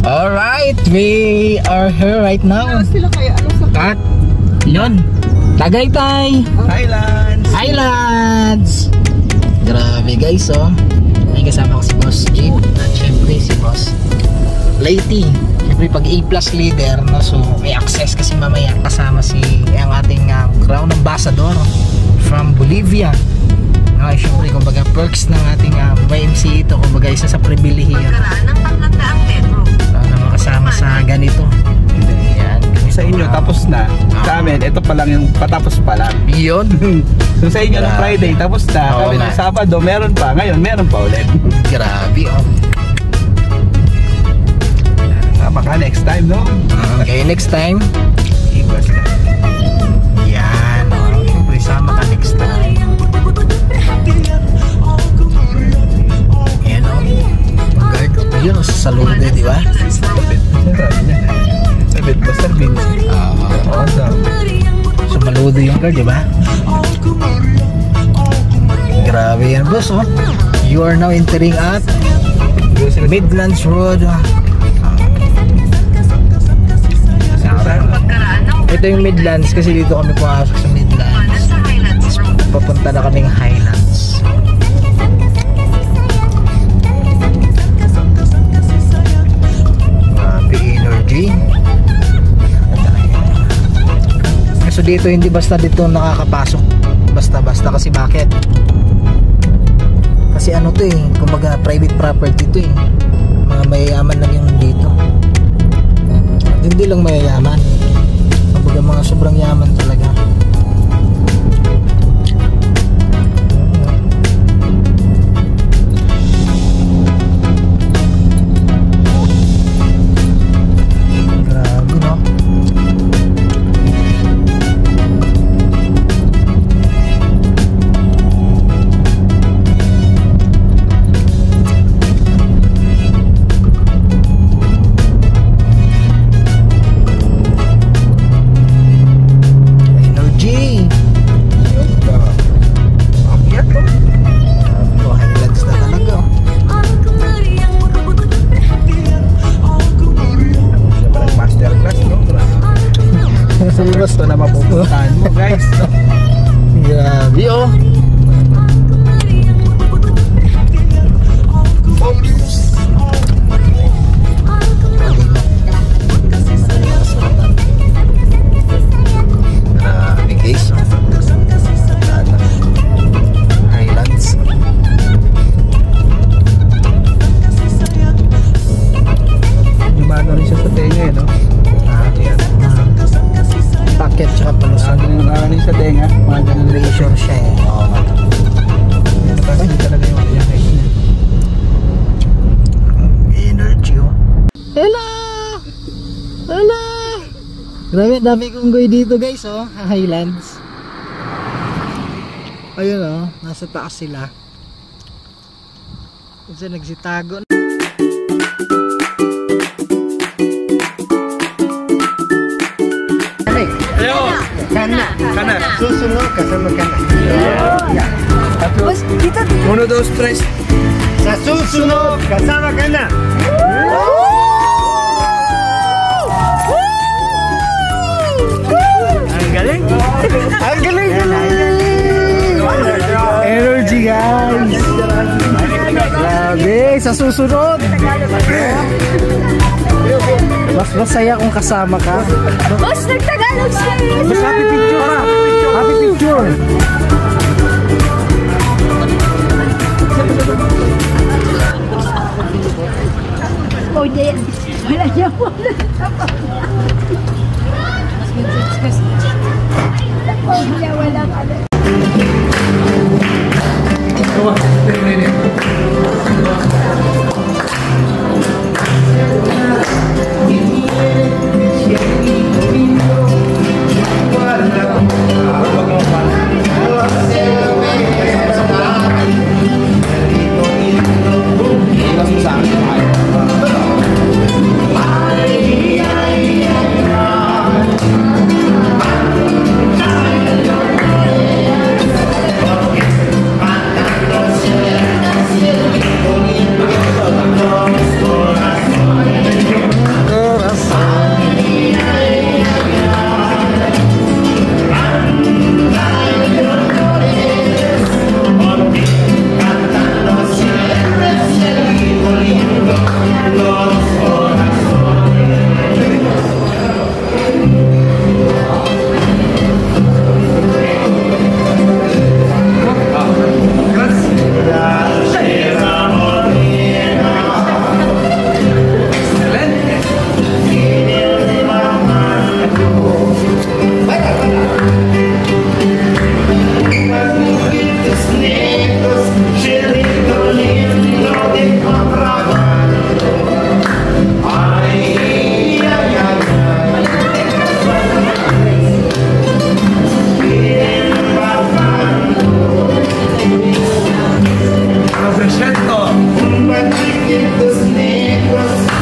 Alright, we are here right now. Sila kaya ano sa Kat, yun, Tagaytay Highlands. Grabe guys, oh. May kasama ko si Boss Jeep at syempre si Boss Lady. Syempre pag A+ leader, no, so may access kasi mamaya kasama si ang ating Crown Ambassador from Bolivia. Okay, syempre kumbaga perks ng ating YMC ito, kumbaga isa sa pribilehiyo. Pagkaraan ng 300 metro. Na makasama sa ganito. Yan, sa inyo tapos na. Sa amin, ito pa lang yung patapos pa lang. Yun. So sa inyo ng Friday tapos na. Kami ng Sabado meron pa. Ngayon meron pa ulit. Grabe, oh. Baka next time, no? Okay, next time. Ibas na. Yan, oh. Siyempre sama ka next time. Yan, oh. Guard, yun, oh, sa salude, di ba? Sabit ba serving? So maludo yung guard, di ba? Grabe yan, boss, oh. You are now entering at Midlands Road. Ito yung Midlands kasi dito kami pumasok sa Midlands. Papunta na kaming Highlands. Grabe energy. So dito hindi basta dito nakakapasok. Basta-basta kasi bakit? Kasi ano to eh, kumbaga private property to eh. Mga mayayaman lang yung dito. At hindi lang mayayaman. Kumbaga mga sobrang yaman talaga. Grabe, no? Gusto na mapupuntahan mo, guys. Grabe, oh. Grabe, guys. Highlands. Lumano rin siya sa tenga, eh, no? Packet tsaka palusan. Ano sa tenga? Mga ganun Leisure siya eh. Oo. Hindi talaga yung guys niya. Energy, oh. Hello! Hello! Grabe, dami kong goy dito guys, oh. Highlands. Ayun, oh. Nasa taas sila. Kasi nagsitago. Kana. Susunod kasama ka na. Boss, dito. 1, 2, 3. Sa susunod kasama ka na. Ang galing. Ang galing. Energy guys. Grabe, sa susunod. Mas masaya kung kasama ka. Boss, nagtagalog siya. Mas happy picture. Happy picture. Oh, yeah. Wala niya po. Wala ka na.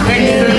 Extra